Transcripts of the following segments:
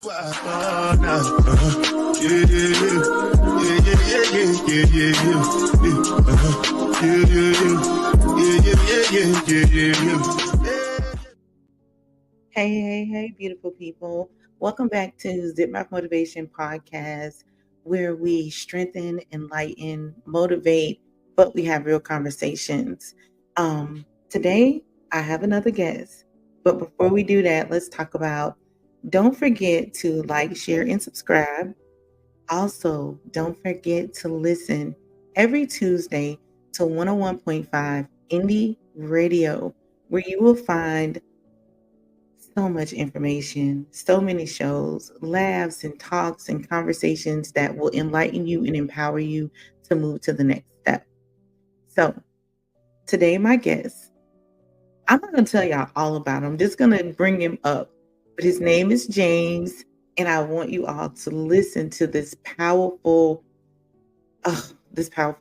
Hey, beautiful people. Welcome back to Zip My Motivation Podcast, where we strengthen, enlighten, motivate, but we have real conversations. Today, I have another guest. But before we do that, let's talk about don't forget to like, share, and subscribe. Also, don't forget to listen every Tuesday to 101.5 Indie Radio, where you will find so much information, so many shows, laughs and talks and conversations that will enlighten you and empower you to move to the next step. So, today, my guest, I'm not going to tell y'all all about him. I'm just going to bring him up. But his name is James, and I want you all to listen to this powerful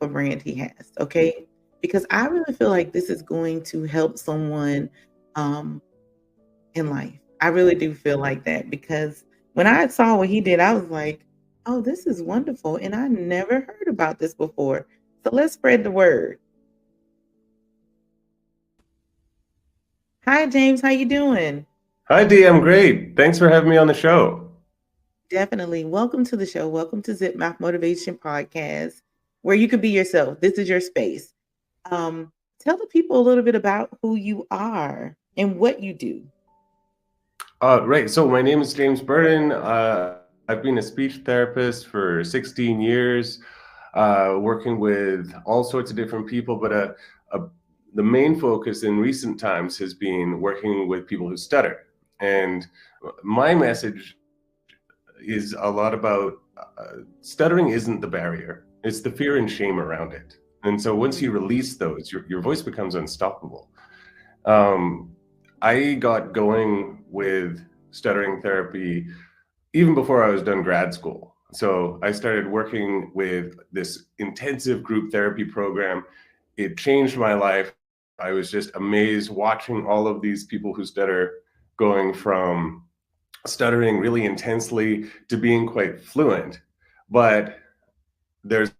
brand he has, okay? Because I really feel like this is going to help someone in life. I really do feel like that because when I saw what he did, I was like, oh, this is wonderful. And I never heard about this before. So let's spread the word. Hi, James. How you doing? Hi, Dee. I'm great. Thanks for having me on the show. Definitely. Welcome to the show. Welcome to Zip Mouth Motivation Podcast, where you can be yourself. This is your space. Tell the people a little bit about who you are and what you do. Right. So my name is James Burton. I've been a speech therapist for 16 years, working with all sorts of different people. But the main focus in recent times has been working with people who stutter. And my message is a lot about stuttering isn't the barrier. It's the fear and shame around it. And so once you release those, your voice becomes unstoppable. I got going with stuttering therapy even before I was done grad school. So I started working with this intensive group therapy program. It changed my life. I was just amazed watching all of these people who stutter going from stuttering really intensely to being quite fluent. But there's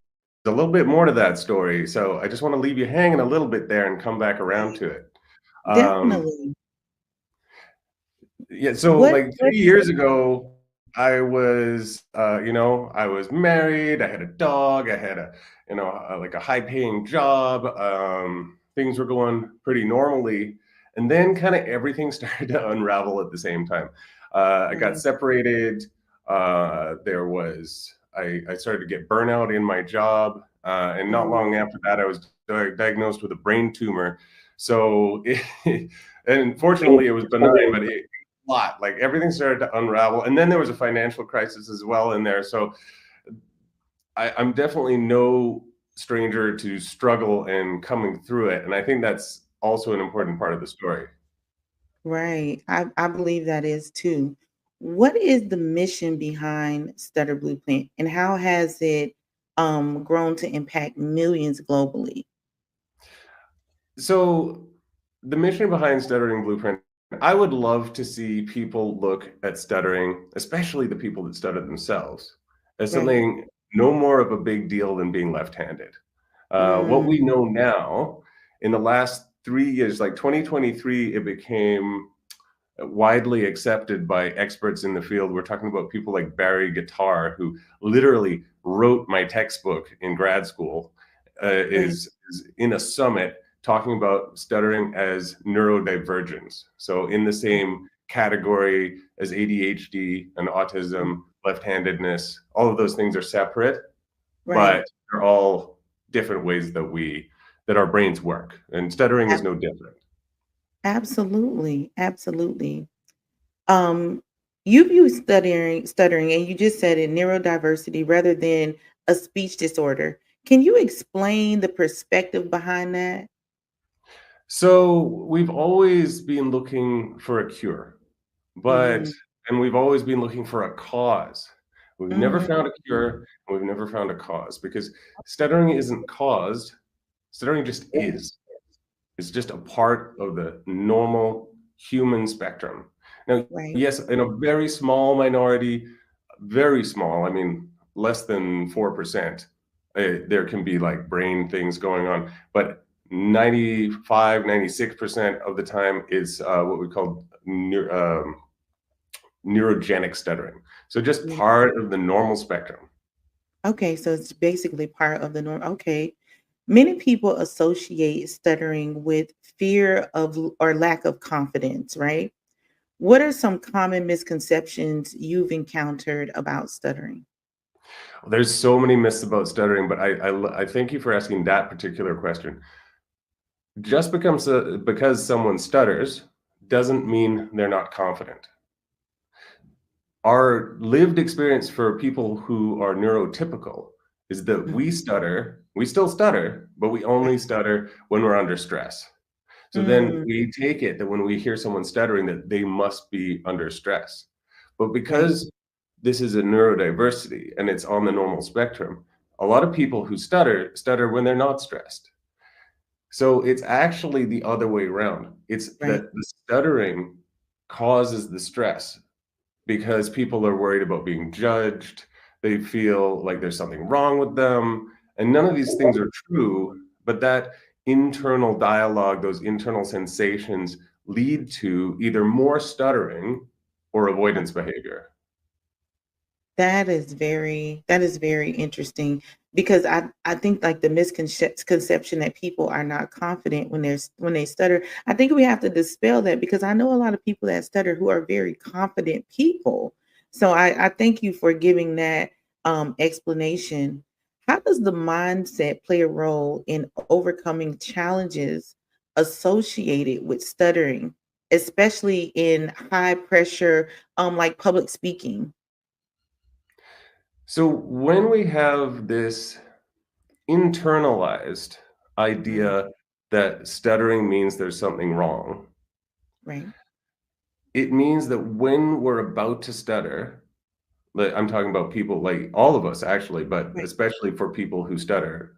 a little bit more to that story. So I just want to leave you hanging a little bit there and come back around to it. Definitely. Yeah, so What like 3 years ago, I was married, I had a dog, I had like a high-paying job. Things were going pretty normally, and then kind of everything started to unravel at the same time. I got separated. I started to get burnout in my job, and not long after that, I was diagnosed with a brain tumor. So, and fortunately, it was benign, but lot. Like everything started to unravel, and then there was a financial crisis as well in there. So I'm definitely no stranger to struggle and coming through it, and I think that's also an important part of the story. Right. I believe that is too. What is the mission behind Stutter Blueprint and how has it grown to impact millions globally? So the mission behind Stuttering Blueprint, I would love to see people look at stuttering, especially the people that stutter themselves, as Right. something no more of a big deal than being left-handed. What we Mm, know now, in the last 3 years, like 2023, it became widely accepted by experts in the field. We're talking about people like Barry Guitar, who literally wrote my textbook in grad school, right. is in a summit talking about stuttering as neurodivergence. So in the same category as ADHD and autism, left-handedness, all of those things are separate, Right. but they're all different ways that our brains work. And stuttering is Ab- no different. Absolutely. Absolutely. Um, you've used stuttering, and you just said it neurodiversity rather than a speech disorder. Can you explain the perspective behind that? So we've always been looking for a cure, Mm-hmm. and we've always been looking for a cause. We've never Mm-hmm. found a cure, and we've never found a cause because stuttering isn't caused, stuttering just is. It's just a part of the normal human spectrum. Now, Right. yes, in a very small minority, very small, I mean, less than 4%, there can be like brain things going on, but 95, 96% of the time is what we call neurogenic stuttering. So just Yeah. part of the normal spectrum. Okay, so it's basically part of the norm. Okay. Many people associate stuttering with fear of or lack of confidence, right? What are some common misconceptions you've encountered about stuttering? There's so many myths about stuttering, but I thank you for asking that particular question. Just because someone stutters doesn't mean they're not confident. Our lived experience for people who are neurotypical is that Mhm. we still stutter, but we only Right. stutter when we're under stress. So then Mm, we take it that when we hear someone stuttering, that they must be under stress. But right, because this is a neurodiversity and it's on the normal spectrum, a lot of people who stutter when they're not stressed. So it's actually the other way around. It's right. that the stuttering causes the stress because people are worried about being judged. They feel like there's something wrong with them. And none of these things are true, but that internal dialogue, those internal sensations lead to either more stuttering or avoidance behavior. That is very interesting because I think like the misconception that people are not confident when when they stutter. I think we have to dispel that because I know a lot of people that stutter who are very confident people. So I thank you for giving that explanation. How does the mindset play a role in overcoming challenges associated with stuttering, especially in high pressure like public speaking? So when we have this internalized Mm, idea that stuttering means there's something wrong, right, it means that when we're about to stutter, like, I'm talking about people like all of us actually, but right, especially for people who stutter.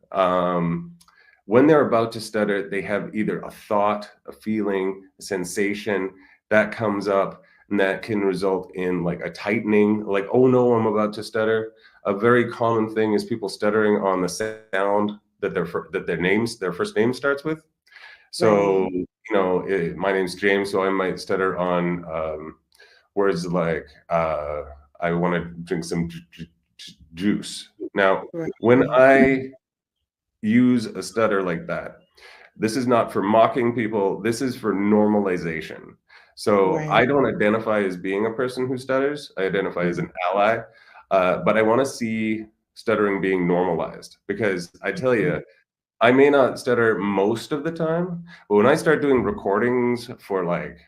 When they're about to stutter, they have either a thought, a feeling, a sensation that comes up, and that can result in like a tightening, like, oh no, I'm about to stutter. A very common thing is people stuttering on the sound that their first name starts with. So, right. my name's James, so I might stutter on words like, I want to drink some juice. Now, when Right, I use a stutter like that, this is not for mocking people, this is for normalization. So right. I don't identify as being a person who stutters, I identify as Mhm, an ally, but I want to see stuttering being normalized because I tell mhm. you, I may not stutter most of the time, but when I start doing recordings for like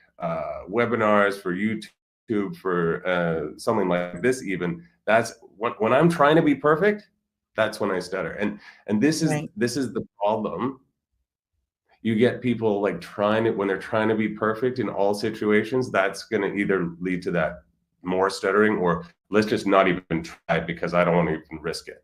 webinars, for YouTube, for something like this, even that's when I'm trying to be perfect. That's when I stutter, and Right. this is the problem. You get people like trying to when they're trying to be perfect in all situations. That's going to either lead to that more stuttering, or let's just not even try it because I don't want to even risk it.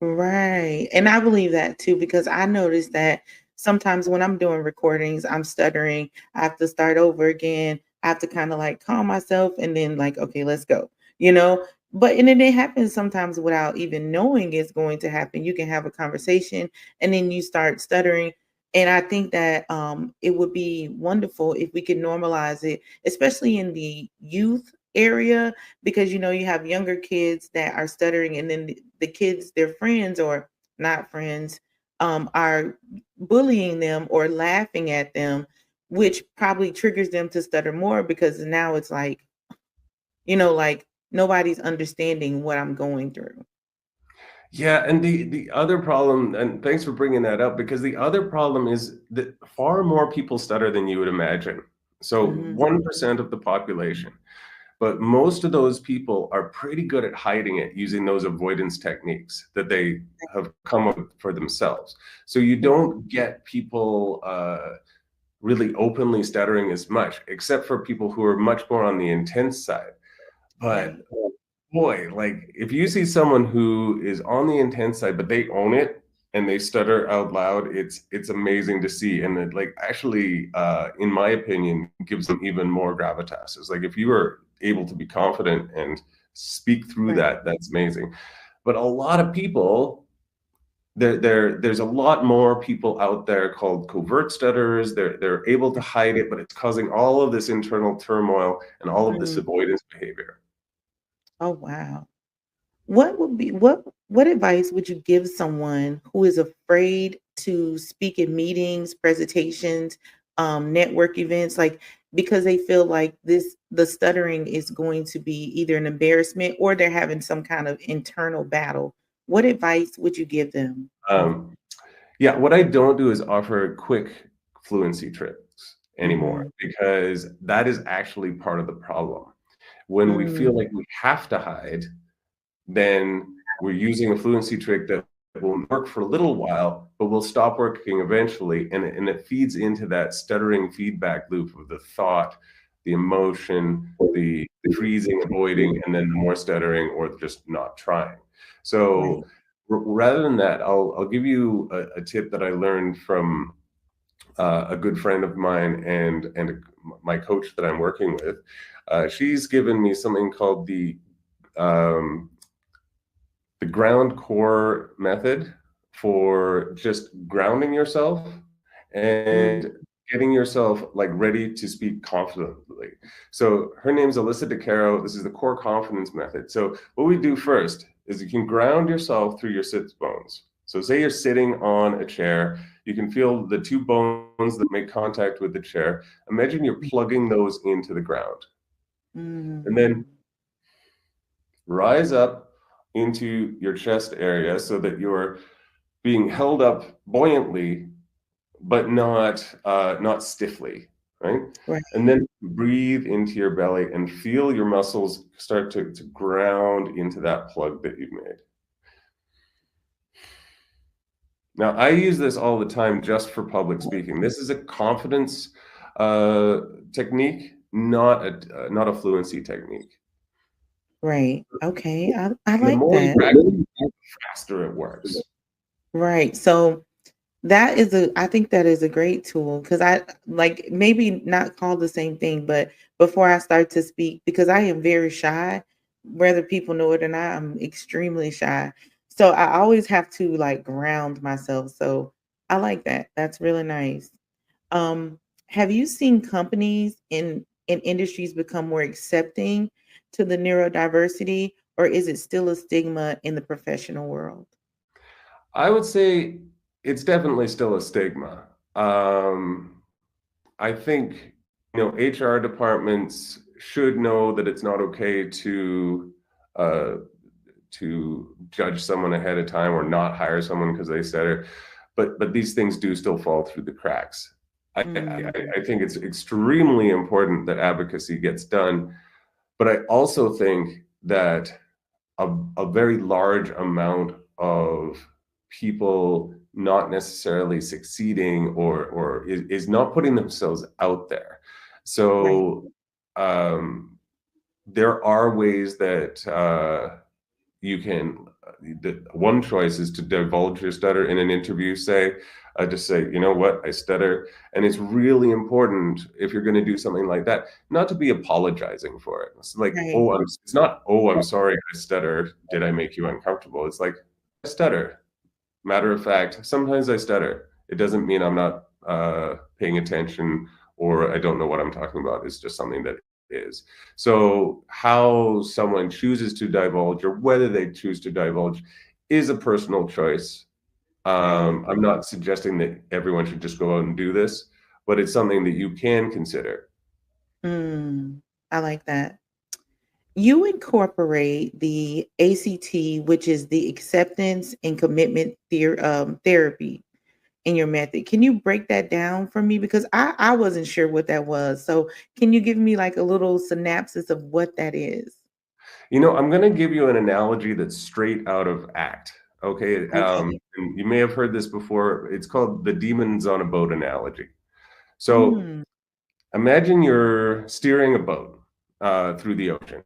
Right, and I believe that too because I noticed that sometimes when I'm doing recordings, I'm stuttering, I have to start over again, I have to kinda, like, calm myself and then, like, "Okay, let's go," you know? But and then it happens sometimes without even knowing it's going to happen. You can have a conversation and then you start stuttering, and I think that, it would be wonderful if we could normalize it, especially in the youth area because you have younger kids that are stuttering and then the kids their friends or not friends are bullying them or laughing at them which probably triggers them to stutter more because now it's like nobody's understanding what I'm going through. Yeah, and the other problem, and thanks for bringing that up, because the other problem is that far more people stutter than you would imagine. So Mhm. 1% of the population, but most of those people are pretty good at hiding it using those avoidance techniques that they have come up with for themselves. So you Right, don't get people really openly stuttering as much, except for people who are much more on the intense side. But right. boy, like if you see someone who is on the intense side, but they own it, and they stutter out loud, it's amazing to see. And it, like, actually, in my opinion, gives them even more gravitas. It's like, if you are able to be confident and speak through Right. that, that's amazing. But a lot of people, there's a lot more people out there called covert stutterers. They're able to hide it, but it's causing all of this internal turmoil and all of this Mm. avoidance behavior. Oh, wow. What advice would you give someone who is afraid to speak in meetings, presentations, network events, like because they feel like the stuttering is going to be either an embarrassment or they're having some kind of internal battle. What advice would you give them? Um, yeah, what I don't do is offer quick fluency tricks anymore, Mhm. because that is actually part of the problem. When we feel Mm, like we have to hide, then we're using a fluency trick that will work for a little while, but will stop working eventually. And it feeds into that stuttering feedback loop of the thought, the emotion, the freezing, avoiding, and then the more stuttering or just not trying. right. So rather than that, I'll give you a tip that I learned from a good friend of mine and my coach that I'm working with. She's given me something called um, the ground core method for just grounding yourself Mm, and getting yourself like ready to speak confidently. So her name's Alyssa DeCaro. This is the core confidence method. So what we do first is you can ground yourself through your sits bones. So say you're sitting on a chair, you can feel the two bones that make contact with the chair. Imagine you're plugging those into the ground. And then mm, rise up into your chest area so that you're being held up buoyantly, but not stiffly, right? right. And then breathe into your belly and feel your muscles start to ground into that plug that you've made. Now, I use this all the time just for public speaking. This is a confidence uh, technique, not a fluency technique. Right. Okay. I And the like more you that. practice, the faster it works. Right. So that is I think that is a great tool because I like maybe not call the same thing, but before I start to speak, because I am very shy, whether people know it or not, I'm extremely shy. So I always have to like ground myself. So I like that. That's really nice. Um, have you seen companies in industries become more accepting to the neurodiversity, or is it still a stigma in the professional world? I would say it's definitely still a stigma. I think, HR departments should know that it's not okay uh, to judge someone ahead of time or not hire someone because they said it. But these things do still fall through the cracks. Mm, I think it's extremely important that advocacy gets done, but I also think that a very large amount of people not necessarily succeeding or is not putting themselves out there. right, So um, there are ways that you can. The one choice is to divulge your stutter in an interview. Say, just say, you know what, I stutter, and it's really important if you're going to do something like that, not to be apologizing for it. It's like, right. oh, it's not, oh, I'm sorry, I stutter. Did I make you uncomfortable? It's like, I stutter. Matter of fact, sometimes I stutter. It doesn't mean I'm not paying attention or I don't know what I'm talking about. It's just something that is. So, how someone chooses to divulge or whether they choose to divulge is a personal choice. Right. I'm not suggesting that everyone should just go out and do this, but it's something that you can consider. Mm, I like that. You incorporate the ACT, which is the acceptance and commitment therapy in your method. Can you break that down for me? Because I wasn't sure what that was. So can you give me like a little synopsis of what that is? I'm going to give you an analogy that's straight out of ACT. Okay. Okay. And you may have heard this before. It's called the demons on a boat analogy. So Mm, imagine you're steering a boat through the ocean,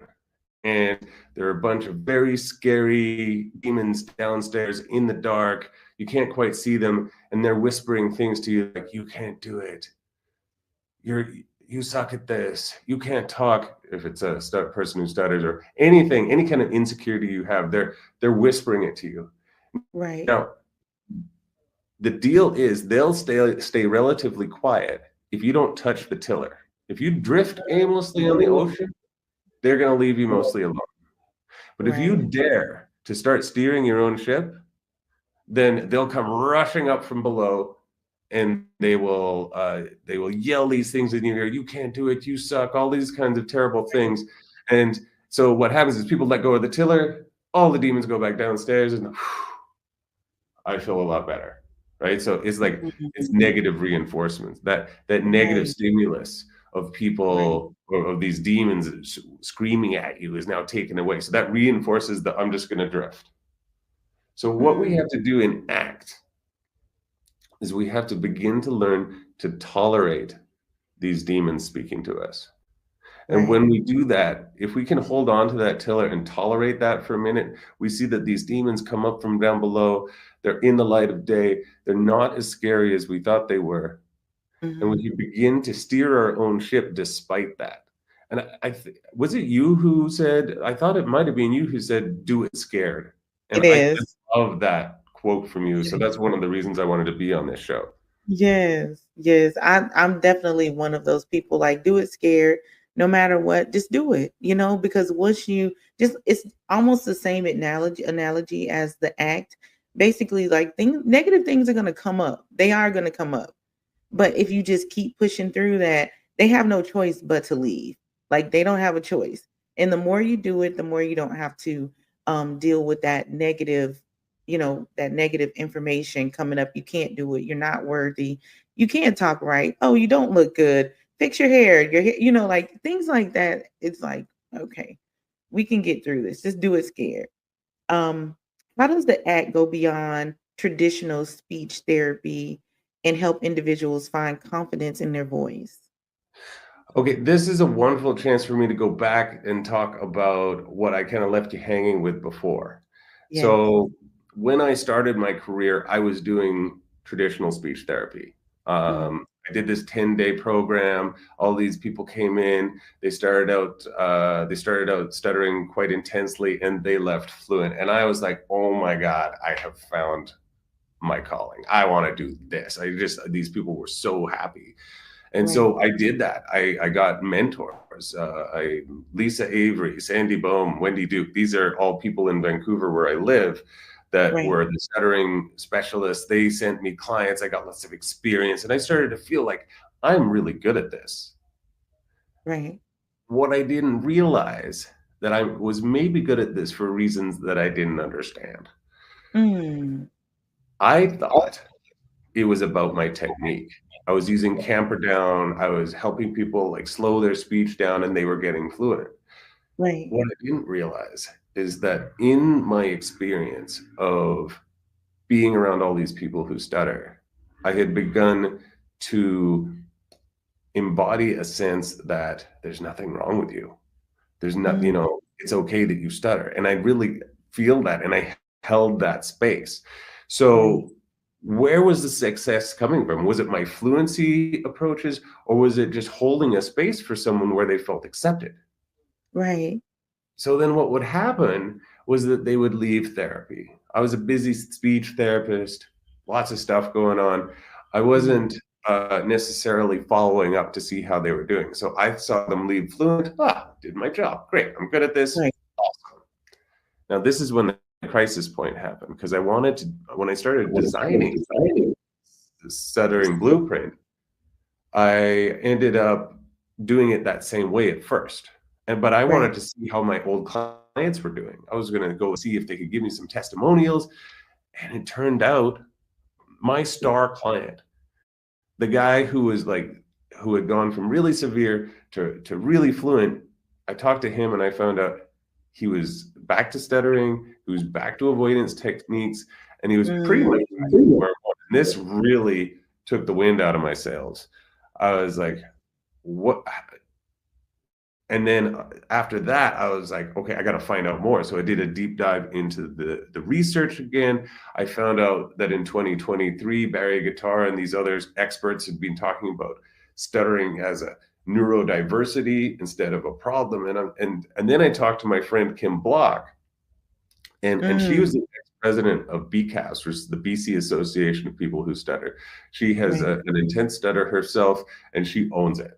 and there are a bunch of very scary demons downstairs in the dark. You can't quite see them, and they're whispering things to you like, you can't do it. You suck at this. You can't talk. If it's a person who stutters or anything, any kind of insecurity you have, they're whispering it to you. Right. Now, the deal is they'll stay relatively quiet if you don't touch the tiller. If you drift aimlessly on the ocean, they're going to leave you mostly alone. But if you Right. dare to start steering your own ship, then they'll come rushing up from below, and they will yell these things in your ear. You can't do it. You suck. All these kinds of terrible things. And so what happens is people let go of the tiller. All the demons go back downstairs, and I feel a lot better, right? So it's like it's Mhm. negative reinforcements. That negative Right. stimulus of Right. people or of these demons screaming at you is now taken away. So that reinforces the I'm just going to drift. So what we Mm. have to do in ACT is we have to begin to learn to tolerate these demons speaking to us. And Right. when we do that, if we can hold on to that tiller and tolerate that for a minute, we see that these demons come up from down below. They're in the light of day. They're not as scary as we thought they were. And we Mhm. can begin to steer our own ship despite that. And was it you who said, I thought it might have been you who said, do it scared. And It I is. just love that quote from you. So Yeah. that's one of the reasons I wanted to be on this show. Yes, yes. I'm definitely one of those people, like, do it scared, no matter what, just do it, because once you just it's almost the same analogy as the act. Basically, like, negative things are gonna come up. They are gonna come up. But if you just keep pushing through that, they have no choice but to leave. Like, they don't have a choice. And the more you do it, the more you don't have to deal with that negative information coming up. You can't do it. You're not worthy. You can't talk right. Oh, you don't look good. Fix your hair. Your hair, like things like that. It's like, okay, we can get through this. Just do it scared. Um, how does the act go beyond traditional speech therapy and help individuals find confidence in their voice? Okay, this is a wonderful chance for me to go back and talk about what I kind of left you hanging with before. Yes. So, when I started my career, I was doing traditional speech therapy. Mm, I did this 10-day program. All these people came in. They started out stuttering quite intensely, and they left fluent. And I was like, "Oh my God, I have found my calling. I want to do this." These people were so happy. And right, so I did that. I got mentors. Lisa Avery, Sandy Bohm, Wendy Duke. These are all people in Vancouver where I live that right, were the stuttering specialists. They sent me clients. I got lots of experience, and I started to feel like I'm really good at this. right. What I didn't realize that I was maybe good at this for reasons that I didn't understand. Mm, I thought it was about my technique. I was using camper down. I was helping people like slow their speech down, and they were getting fluent. right. What I didn't realize is that in my experience of being around all these people who stutter, I had begun to embody a sense that there's nothing wrong with you. There's not, Mm, it's okay that you stutter. And I really feel that. And I held that space. So, right, where was the success coming from? Was it my fluency approaches, or was it just holding a space for someone where they felt accepted? right. So then what would happen was that they would leave therapy. I was a busy speech therapist, lots of stuff going on. I Mm, wasn't necessarily following up to see how they were doing. So I saw them leave fluent. Did my job. Great. I'm good at this. right. Awesome. Now, this is when the crisis point happened because when I started What is kind of designing designing the this Stuttering book? Blueprint, I ended up doing it that same way at first. But I Right. wanted to see how my old clients were doing. I was going to go see if they could give me some testimonials. And it turned out my star client, the guy who had gone from really severe to really fluent, I talked to him and I found out he was back to stuttering, he was back to avoidance techniques, and he was pretty Mm, much back to where I wanted. And this really took the wind out of my sails. I was like, what And then after that, I was like, okay, I got to find out more. So I did a deep dive into the research again. I found out that in 2023, Barry Guitar and these other experts had been talking about stuttering as a neurodiversity instead of a problem. And then I talked to my friend Kim Block, and she was Mm, the ex-president of BCAS, which is the BC Association of People Who Stutter. She has right. an intense stutter herself, and she owns it.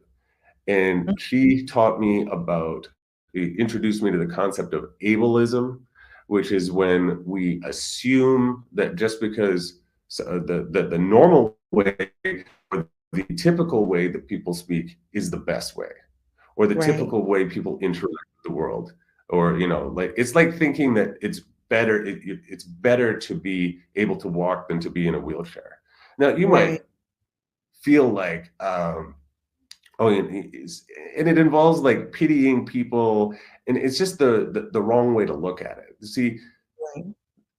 And Mm, she taught me about, introduced me to the concept of ableism, which is when we assume that just because the normal way or the typical way that people speak is the best way, or the right. typical way people interact with the world, or like it's like thinking that it's better it's better to be able to walk than to be in a wheelchair. Now you Right. might feel like oh, and it involves like pitying people, and it's just the wrong way to look at it. See, Right.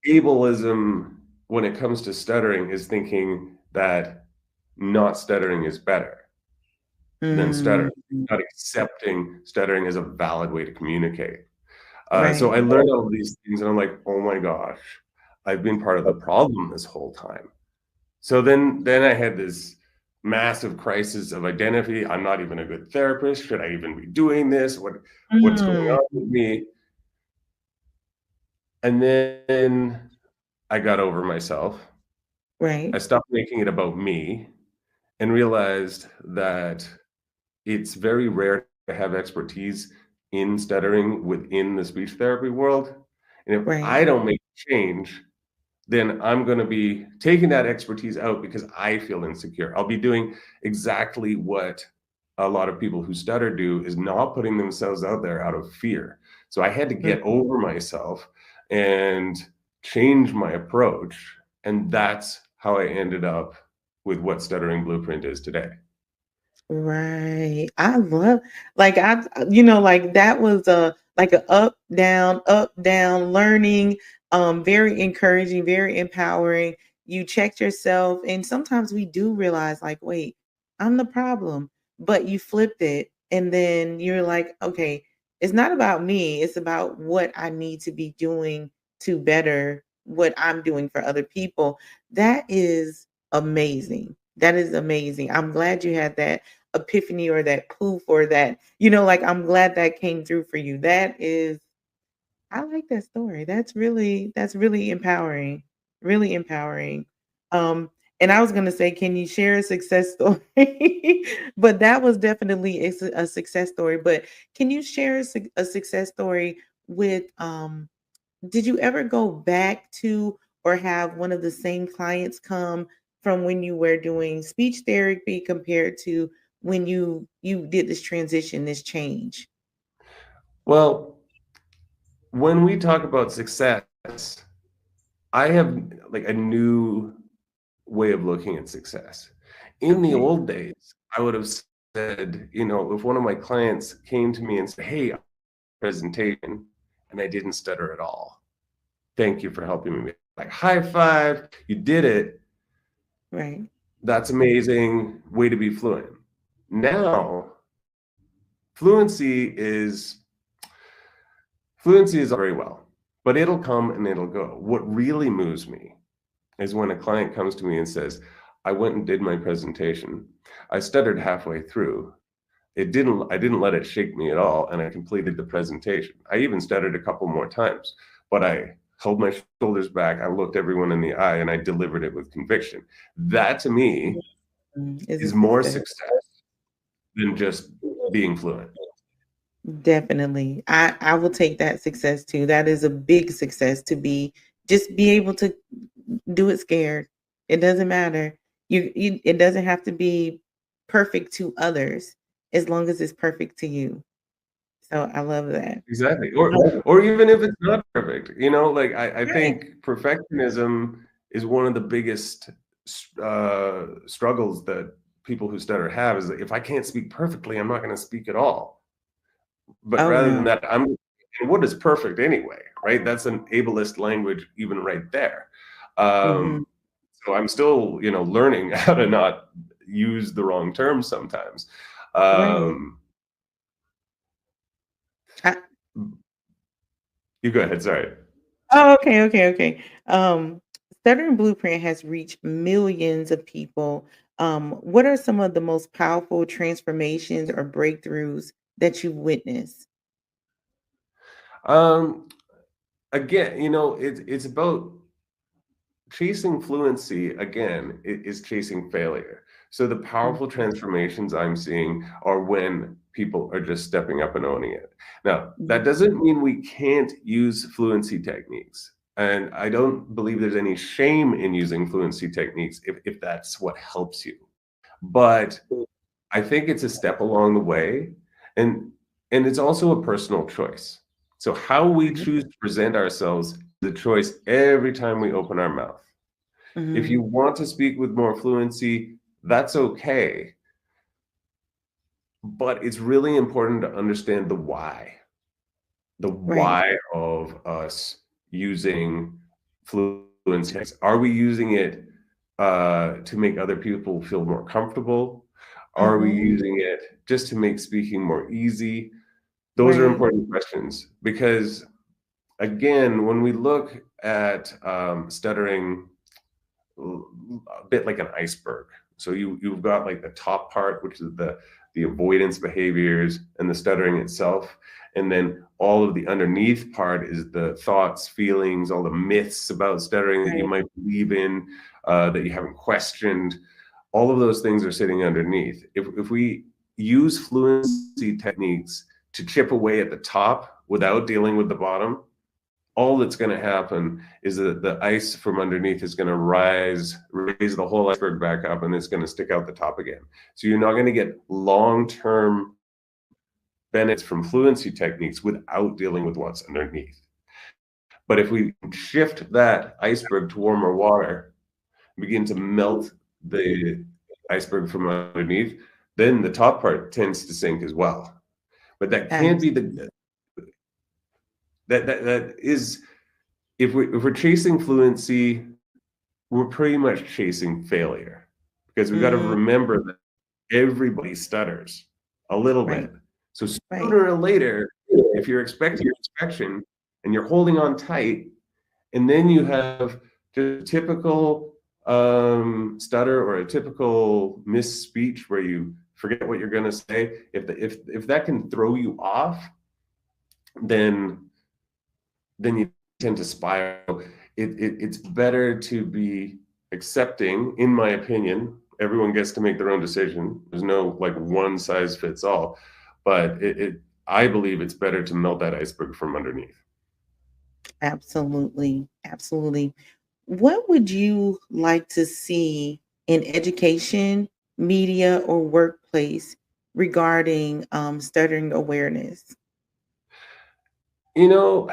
ableism when it comes to stuttering is thinking that not stuttering is better than Mm, stuttering, not accepting stuttering as a valid way to communicate. So right. I learned all of these things, and I'm like, oh my gosh, I've been part of the problem this whole time. So then I had this massive crisis of identity. I'm not even a good therapist. Should I even be doing this? What's going Mm, on with me? And then I got over myself. I right. stopped making it about me and realized that it's very rare to have expertise in stuttering within the speech therapy world. And if Right. I don't make a change, then I'm going to be taking that expertise out because I feel insecure. I'll be doing exactly what a lot of people who stutter do, is not putting themselves out there out of fear. So I had to Mm, get over myself and change my approach. And that's how I ended up with what Stuttering Blueprint is today. right. I love like like that was a like a up, down learning, very encouraging, very empowering. You checked yourself and sometimes we do realize like, wait, I'm the problem. But you flipped it and then you're like, okay, it's not about me, it's about what I need to be doing to better what I'm doing for other people. That is amazing. That is amazing. I'm glad you had that epiphany or that poof or that, like I'm glad that came through for you. That is I like that story. That's really empowering. Really empowering. Um and I was going to say, can you share a success story? But that was definitely a success story, but can you share a success story with did you ever go back to or have one of the same clients come from when you were doing speech therapy compared to when you did this transition, this change? Well, when we talk about success, I have like a new way of looking at success. In the Okay. old days, I would have said, if one of my clients came to me and said, "Hey, presentation," and I didn't stutter at all. Thank you for helping me. Like, high five, you did it. Right. That's amazing. Way to be fluent. Now, fluency is fluency is very well, but it'll come and it'll go. What really moves me is when a client comes to me and says, I went and did my presentation. I stuttered halfway through. I didn't let it shake me at all, and I completed the presentation. I even stuttered a couple more times, but I held my shoulders back, I looked everyone in the eye, and I delivered it with conviction. That to me Is a is more success. success than just being fluent. Definitely. I will take that success too. That is a big success to be able to do it scared. It doesn't matter. It doesn't have to be perfect to others as long as it's perfect to you. So I love that. Exactly. Um, Or even if it's not perfect, like I right. think perfectionism is one of the biggest struggles that people who stutter have, is that if I can't speak perfectly, I'm not going to speak at all. But Oh rather than no. that, and what is perfect anyway, right? That's an ableist language, even right there. Mhm. So I'm still, learning how to not use the wrong terms sometimes. Right. Um, You go ahead. Sorry. Oh, okay, okay, okay. Stuttering Blueprint has reached millions of people. What are some of the most powerful transformations or breakthroughs that you've witnessed? Um, Again, it's about chasing fluency. Again, is chasing failure. So the Mm, powerful transformations I'm seeing are when people are just stepping up and owning it. Now, mhm. that doesn't mean we can't use fluency techniques. And I don't believe there's any shame in using fluency techniques if that's what helps you. But I think it's a step along the way, and it's also a personal choice. So how we Right. choose to present ourselves is a choice every time we open our mouth. If Mhm. you want to speak with more fluency, that's okay, but it's really important to understand the Right. why of us using fluency. Are we using it to make other people feel more comfortable? Are we Mhm. using it just to make speaking more easy? Those are Right. important questions because, again, when we look at stuttering, a bit like an iceberg. So you've got like the top part, which is the avoidance behaviors and the stuttering itself, and then all of the underneath part is the thoughts, feelings, all the myths about stuttering that you Right. might believe in, that you haven't questioned. All of those things are sitting underneath. If we use fluency techniques to chip away at the top without dealing with the bottom, all that's going to happen is that the ice from underneath is going to raise the whole iceberg back up, and it's going to stick out the top again. So you're not going to get long-term benefits from fluency techniques without dealing with what's underneath. But if we shift that iceberg to warmer water, begin to melt the iceberg from underneath, then the top part tends to sink as well. But that can't be Absolutely. the that is, if we're chasing fluency, we're pretty much chasing failure because we got to Mm, remember that everybody stutters a little right. bit. So Right. sooner or later, if you're expecting inspection and you're holding on tight, and then you have just typical stutter or a typical misspeech where you forget what you're going to say, if that can throw you off, then you tend to spiral. It's better to be accepting, in my opinion. Everyone gets to make their own decision. There's no like one size fits all, but I believe it's better to melt that iceberg from underneath. Absolutely. Absolutely. What would you like to see in education, media, or workplace regarding stuttering awareness? You know,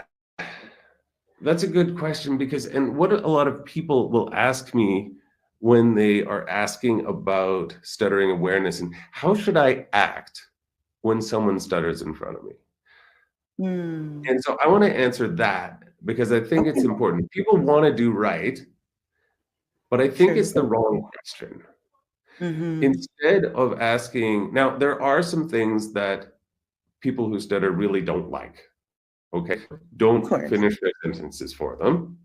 that's a good question because, and what a lot of people will ask me when they are asking about stuttering awareness and how should I act when someone stutters in front of me. Hmm. And so I want to answer that because I think it's Okay. important. People want to do right, but I think True. it's the wrong question. Mm-hmm. Instead of asking, now there are some things that people who stutter really don't like. Okay. Of Don't course. finish their sentences for them.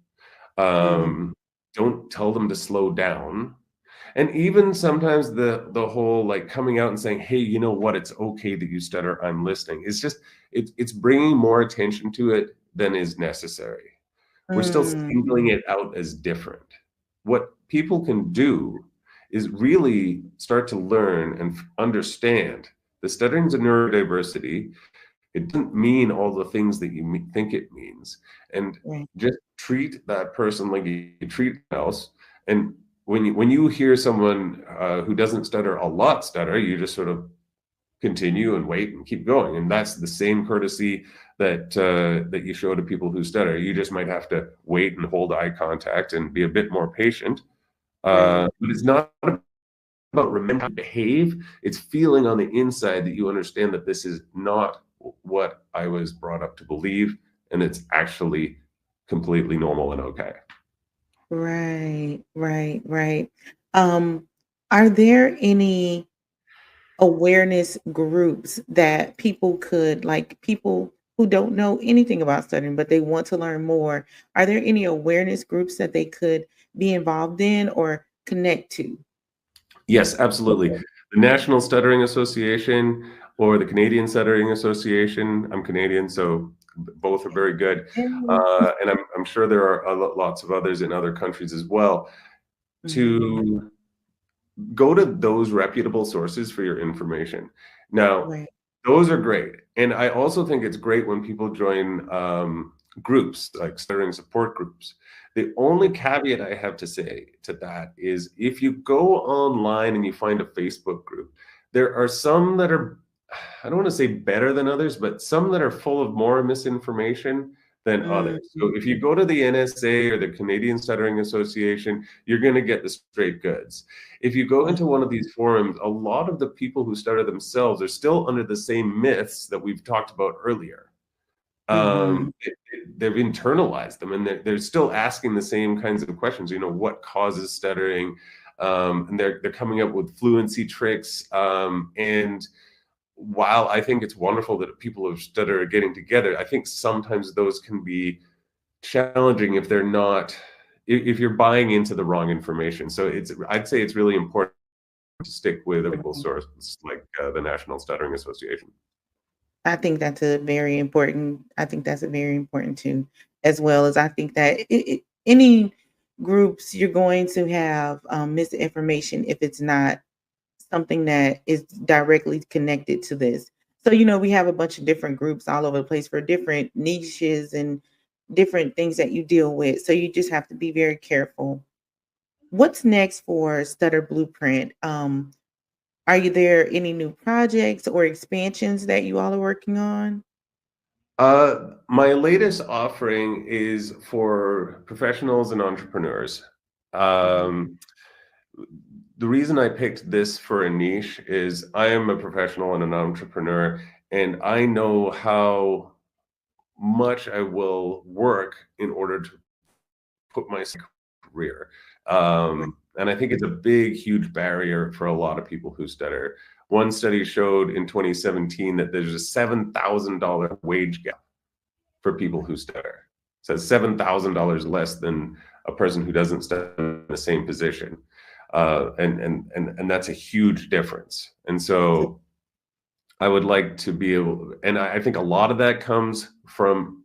Mm, Um, don't tell them to slow down. And even sometimes the whole like coming out and saying, "Hey, you know what? It's okay that you stutter. I'm listening." It's just it's bringing more attention to it than is necessary. We're still mm, singling it out as different. What people can do is really start to learn and understand that stuttering is a neurodiversity. It doesn't mean all the things that you think it means. And right. just treat that person like you treat else. And when you hear someone who doesn't stutter a lot stutter, you just sort of continue and wait and keep going. And that's the same courtesy that you show to people who stutter. You just might have to wait and hold eye contact and be a bit more patient. Right. But it's not about remembering how to behave. It's feeling on the inside that you understand that this is not what I was brought up to believe, and it's actually completely normal and okay. Right. Right. Right. Um, are there any awareness groups that people could like people who don't know anything about stuttering, but they want to learn more. Are there any awareness groups that they could be involved in or connect to? Yes, absolutely. The National Stuttering Association or the Canadian Stuttering Association. I'm Canadian, so both are very good. Yay. And I'm sure there are lots of others in other countries as well. Mhm. To go to those reputable sources for your information. Now, Right. those are great. And I also think it's great when people join groups like stuttering support groups. The only caveat I have to say to that is if you go online and you find a Facebook group, there are some that are, I don't want to say better than others, but some that are full of more misinformation than others. So if you Mhm. go to the NSA or the Canadian Stuttering Association, you're going to get the straight goods. If you go into one of these forums, a lot of the people who stutter themselves are still under the same myths that we've talked about earlier. Mhm. They've internalized them, and they're still asking the same kinds of questions. You know, what causes stuttering? And they're coming up with fluency tricks. And while I think it's wonderful that people who stutter are getting together, I think sometimes those can be challenging if they're not if you're buying into the wrong information. So I'd say it's really important to stick with available Mhm. sources like the National Stuttering Association. I think that's a very important too, as well as I think that any groups you're going to have misinformation if it's not something that is directly connected to this. So, we have a bunch of different groups all over the place for different niches and different things that you deal with. So you just have to be very careful. What's next for Stutter Blueprint? Are you there any new projects or expansions that you all are working on? My latest offering is for professionals and entrepreneurs. Mhm. Um, the reason I picked this for a niche is I am a professional and an entrepreneur, and I know how much I will work in order to put myself in a career. Right. And I think it's a big, huge barrier for a lot of people who stutter. One study showed in 2017 that there's a $7,000 wage gap for people who stutter. So it's $7,000 less than a person who doesn't stutter in the same position. And that's a huge difference. And That's so I would like to be able, and I think a lot of that comes from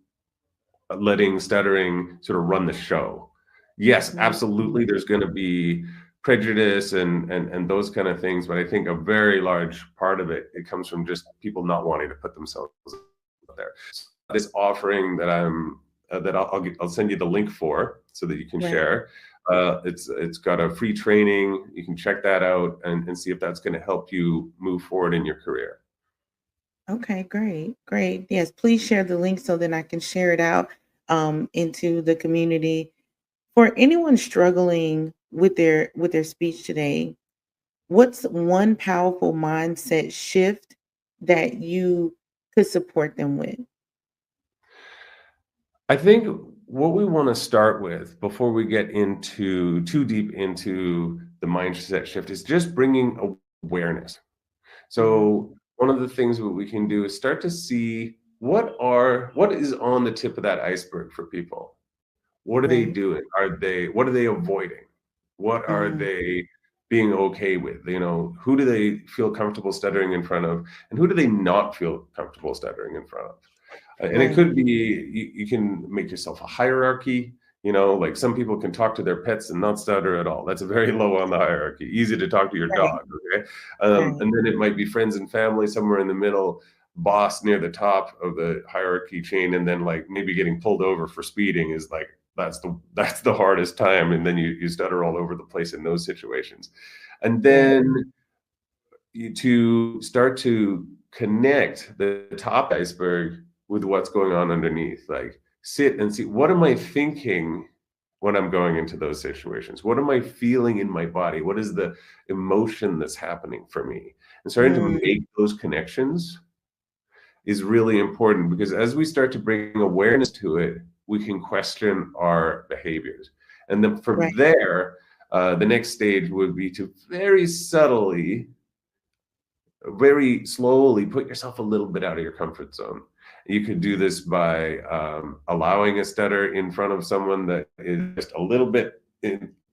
letting stuttering sort of run the show. Yes, absolutely, there's going to be prejudice and those kind of things, but I think a very large part of it comes from just people not wanting to put themselves out there. So this offering that I'll send you the link for so that you can right. share. It's got a free training. You can check that out and see if that's going to help you move forward in your career. Okay, great. Great. Yes, please share the link so then I can share it out into the community. For anyone struggling with their speech today, what's one powerful mindset shift that you could support them with? I think what we want to start with before we get into too deep into the mindset shift is just bringing awareness. Mhm. So one of the things that we can do is start to see what is on the tip of that iceberg for people. What are they Right. doing? What are they avoiding? What are Mhm. they being okay with? You know, who do they feel comfortable stuttering in front of, and who do they not feel comfortable stuttering in front of? And it Right. could be you can make yourself a hierarchy. You know, like some people can talk to their pets and not stutter at all. That's very low on the hierarchy. Easy to talk to your Right. dog, okay? Right. And then it might be friends and family somewhere in the middle, boss near the top of the hierarchy chain, and then like maybe getting pulled over for speeding is like that's the hardest time, and then you stutter all over the place in those situations. And Right. then to start to connect the top iceberg with what's going on underneath. Like sit and see what am I thinking when I'm going into those situations? What am I feeling in my body? What is the emotion that's happening for me? And starting to Mm. make those connections is really important because as we start to bring awareness to it, we can question our behaviors. And then from Right. there, the next stage would be to very subtly, very slowly put yourself a little bit out of your comfort zone You could do this by allowing a stutter in front of someone that is just a little bit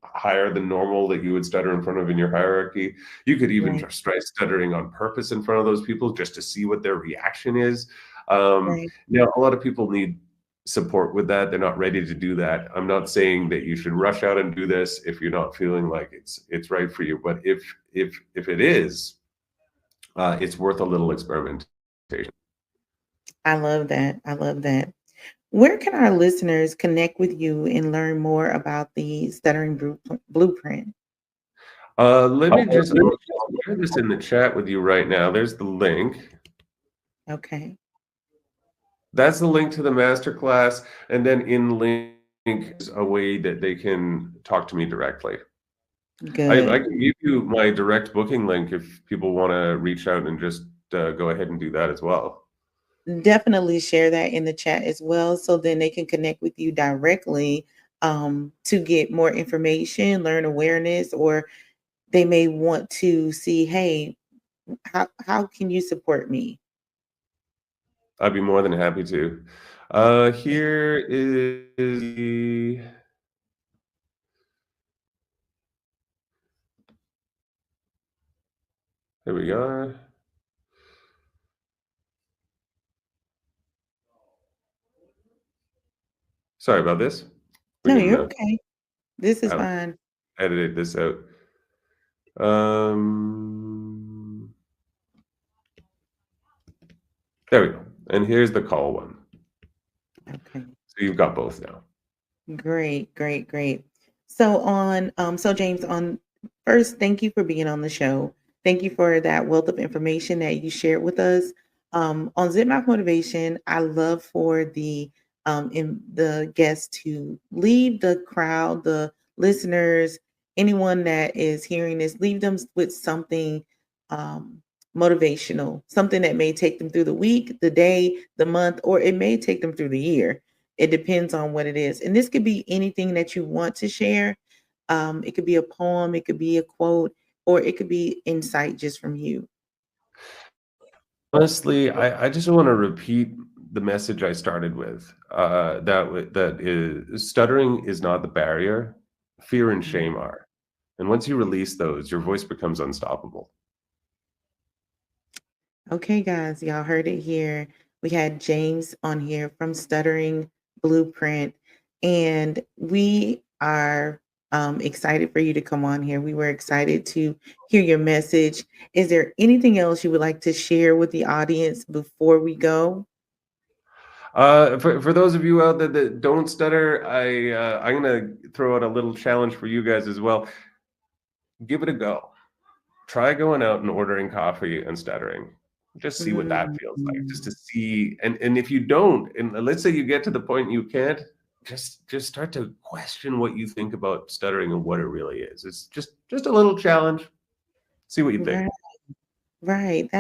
higher than normal that you would stutter in front of in your hierarchy. You could even Right, just try stuttering on purpose in front of those people just to see what their reaction is. Um, right. Now, a lot of people need support with that. They're not ready to do that. I'm not saying that you should rush out and do this if you're not feeling like it's right for you. But if it is, it's worth a little experimentation. I love that. I love that. Where can our listeners connect with you and learn more about the Blueprint? Let me just I'll share this in the chat with you right now. There's the link. Okay, That's the link to the masterclass, and then in link is a way that they can talk to me directly. I good. can give you my direct booking link if people want to reach out and just go ahead and do that as well. Definitely share that in the chat as well so then they can connect with you directly to get more information, learn awareness, or they may want to see, hey, how can you support me? I'd be more than happy to. Yeah. Here is the, there we go. Sorry about this. We No, can you're okay. This is I've fine. edited this out. Um, there we go. And here's the call one. Okay. So you've got both now. Great, great, great. So James, on first, thank you for being on the show. Thank you for that wealth of information that you shared with us. On Zip Mouth Motivation, I love for the guests to leave the crowd, the listeners, anyone that is hearing this, leave them with something um motivational, something that may take them through the week, the day, the month, or it may take them through the year. It depends on what it is. And this could be anything that you want to share. It could be a poem, it could be a quote, or it could be insight just from you. Honestly, I just want to repeat the message I started with. That is stuttering is not the barrier. Fear and Mhm. shame are. And once you release those, your voice becomes unstoppable. Okay, guys, y'all heard it here. We had James on here from Stuttering Blueprint, and we are excited for you to come on here. We were excited to hear your message. Is there anything else you would like to share with the audience before we go? For those of you out there that don't stutter, I'm gonna throw out a little challenge for you guys as well. Give it a go. Try going out and ordering coffee and stuttering. Just see what that feels like. Just to Mm. see, and if you don't, and let's say you get to the point you can't, just start to question what you think about stuttering and what it really is. It's just a little challenge. See what you think. Right, right.